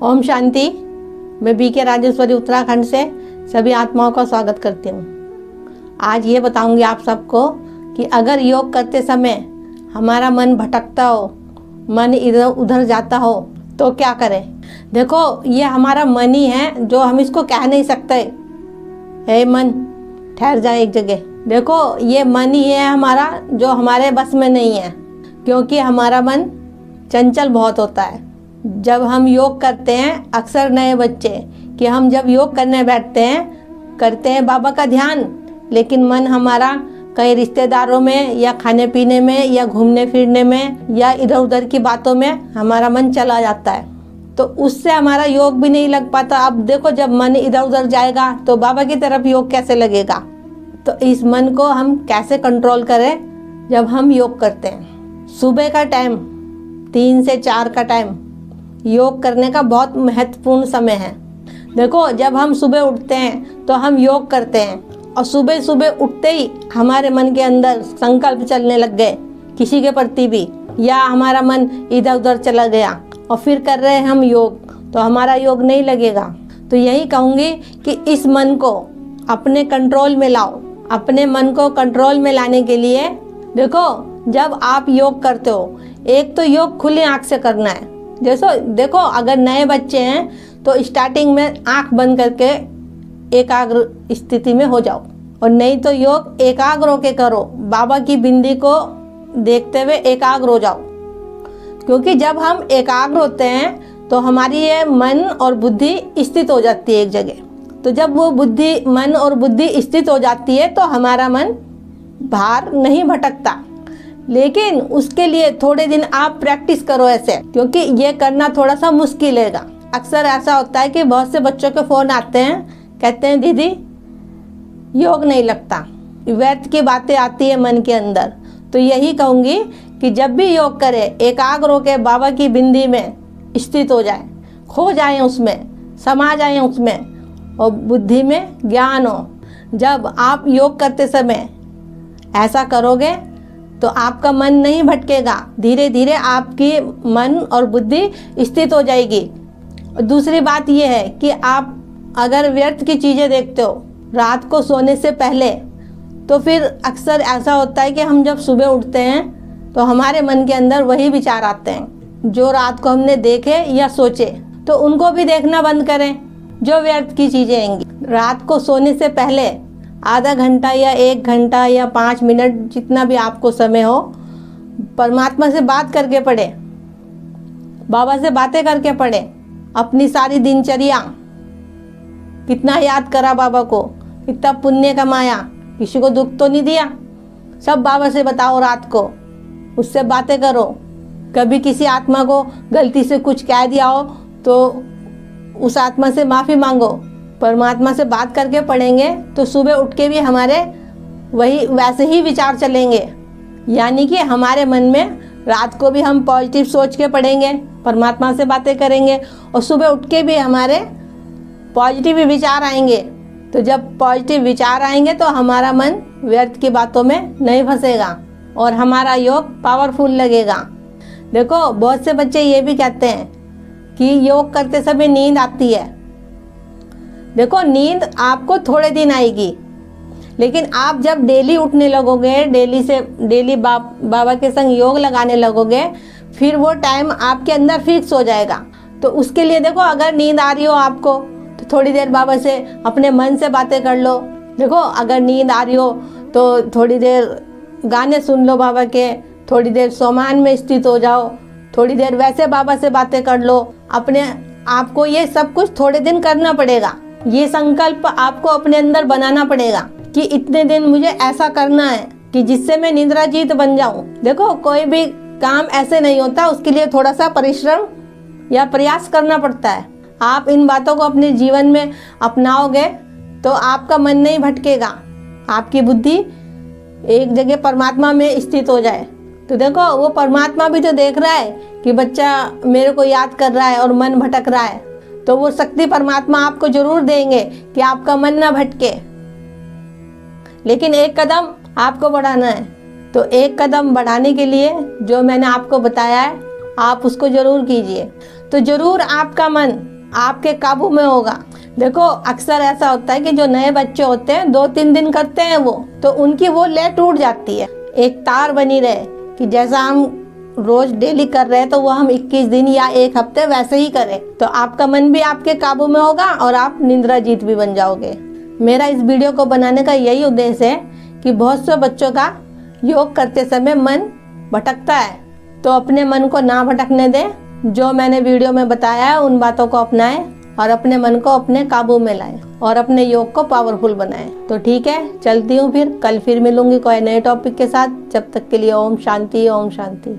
ओम शांति। मैं बीके राजेश्वरी उत्तराखंड से सभी आत्माओं का स्वागत करती हूँ। आज ये बताऊंगी आप सबको कि अगर योग करते समय हमारा मन भटकता हो, मन इधर उधर जाता हो तो क्या करें। देखो, ये हमारा मन ही है जो हम इसको कह नहीं सकते, हे मन ठहर जाए एक जगह। देखो, ये मन ही है हमारा जो हमारे बस में नहीं है, क्योंकि हमारा मन चंचल बहुत होता है। जब हम योग करते हैं, अक्सर नए बच्चे कि हम जब योग करने बैठते हैं, करते हैं बाबा का ध्यान, लेकिन मन हमारा कई रिश्तेदारों में या खाने पीने में या घूमने फिरने में या इधर उधर की बातों में हमारा मन चला जाता है, तो उससे हमारा योग भी नहीं लग पाता। अब देखो, जब मन इधर उधर जाएगा तो बाबा की तरफ योग कैसे लगेगा। तो इस मन को हम कैसे कंट्रोल करें जब हम योग करते हैं। सुबह का टाइम 3 से 4 का टाइम योग करने का बहुत महत्वपूर्ण समय है। देखो, जब हम सुबह उठते हैं तो हम योग करते हैं और सुबह सुबह उठते ही हमारे मन के अंदर संकल्प चलने लग गए किसी के प्रति भी, या हमारा मन इधर उधर चला गया और फिर कर रहे हैं हम योग, तो हमारा योग नहीं लगेगा। तो यही कहूँगी कि इस मन को अपने कंट्रोल में लाओ। अपने मन को कंट्रोल में लाने के लिए देखो, जब आप योग करते हो, एक तो योग खुली आँख से करना है। जैसे देखो, अगर नए बच्चे हैं तो स्टार्टिंग में आंख बंद करके एकाग्र स्थिति में हो जाओ, और नहीं तो योग एकाग्र होके करो। बाबा की बिंदी को देखते हुए एकाग्र हो जाओ, क्योंकि जब हम एकाग्र होते हैं तो हमारी ये मन और बुद्धि स्थित हो जाती है एक जगह। तो जब वो मन और बुद्धि स्थित हो जाती है तो हमारा मन बाहर नहीं भटकता। लेकिन उसके लिए थोड़े दिन आप प्रैक्टिस करो ऐसे, क्योंकि ये करना थोड़ा सा मुश्किल है। अक्सर ऐसा होता है कि बहुत से बच्चों के फ़ोन आते हैं, कहते हैं दीदी योग नहीं लगता, व्यर्थ की बातें आती है मन के अंदर। तो यही कहूँगी कि जब भी योग करें, एकाग्र होकर बाबा की बिंदी में स्थित हो जाए, खो जाएं उसमें, समा जाएं उसमें, और बुद्धि में ज्ञान हो। जब आप योग करते समय ऐसा करोगे तो आपका मन नहीं भटकेगा, धीरे धीरे आपकी मन और बुद्धि स्थित हो जाएगी। और दूसरी बात यह है कि आप अगर व्यर्थ की चीज़ें देखते हो रात को सोने से पहले, तो फिर अक्सर ऐसा होता है कि हम जब सुबह उठते हैं तो हमारे मन के अंदर वही विचार आते हैं जो रात को हमने देखे या सोचे। तो उनको भी देखना बंद करें, जो व्यर्थ की चीज़ें आएंगी। रात को सोने से पहले आधा घंटा या 1 घंटा या 5 मिनट, जितना भी आपको समय हो, परमात्मा से बात करके पढ़े, बाबा से बातें करके पढ़े। अपनी सारी दिनचर्या, कितना याद करा बाबा को, कितना पुण्य कमाया, किसी को दुख तो नहीं दिया, सब बाबा से बताओ। रात को उससे बातें करो। कभी किसी आत्मा को गलती से कुछ कह दिया हो तो उस आत्मा से माफ़ी मांगो। परमात्मा से बात करके पढ़ेंगे तो सुबह उठ के भी हमारे वैसे ही विचार चलेंगे। यानी कि हमारे मन में रात को भी हम पॉजिटिव सोच के पढ़ेंगे, परमात्मा से बातें करेंगे, और सुबह उठ के भी हमारे पॉजिटिव विचार आएंगे। तो जब पॉजिटिव विचार आएंगे तो हमारा मन व्यर्थ की बातों में नहीं फंसेगा और हमारा योग पावरफुल लगेगा। देखो, बहुत से बच्चे ये भी कहते हैं कि योग करते समय नींद आती है। देखो, नींद आपको थोड़े दिन आएगी, लेकिन आप जब डेली उठने लगोगे, डेली बाबा के संग योग लगाने लगोगे, फिर वो टाइम आपके अंदर फिक्स हो जाएगा। तो उसके लिए देखो, अगर नींद आ रही हो आपको तो थोड़ी देर बाबा से अपने मन से बातें कर लो। देखो, अगर नींद आ रही हो तो थोड़ी देर गाने सुन लो बाबा के, थोड़ी देर सोमान में स्थित हो जाओ, थोड़ी देर वैसे बाबा से बातें कर लो। अपने आपको ये सब कुछ थोड़े दिन करना पड़ेगा। ये संकल्प आपको अपने अंदर बनाना पड़ेगा कि इतने दिन मुझे ऐसा करना है कि जिससे मैं निद्राजीत बन जाऊं। देखो, कोई भी काम ऐसे नहीं होता, उसके लिए थोड़ा सा परिश्रम या प्रयास करना पड़ता है। आप इन बातों को अपने जीवन में अपनाओगे तो आपका मन नहीं भटकेगा, आपकी बुद्धि एक जगह परमात्मा में स्थित हो जाए। तो देखो, वो परमात्मा भी तो देख रहा है कि बच्चा मेरे को याद कर रहा है और मन भटक रहा है, तो वो शक्ति परमात्मा आपको जरूर देंगे कि आपका मन ना भटके। लेकिन एक कदम आपको बढ़ाना है। तो एक कदम बढ़ाने के लिए जो मैंने आपको बताया है, आप उसको जरूर कीजिए। तो जरूर आपका मन आपके काबू में होगा। देखो अक्सर ऐसा होता है कि जो नए बच्चे होते हैं 2-3 दिन करते हैं वो, तो उनकी वो लय टूट जाती है। एक तार बनी रहे कि जैसा हम रोज डेली कर रहे हैं तो वो हम 21 दिन या 1 हफ्ते वैसे ही करें, तो आपका मन भी आपके काबू में होगा और आप निंद्रा जीत भी बन जाओगे। मेरा इस वीडियो को बनाने का यही उद्देश्य है कि बहुत से बच्चों का योग करते समय मन भटकता है, तो अपने मन को ना भटकने दें। जो मैंने वीडियो में बताया है उन बातों को अपनाएं और अपने मन को अपने काबू में लाएं और अपने योग को पावरफुल बनाएं। तो ठीक है, चलती हूँ, फिर कल फिर मिलूंगी कोई नए टॉपिक के साथ। जब तक के लिए ओम शांति, ओम शांति।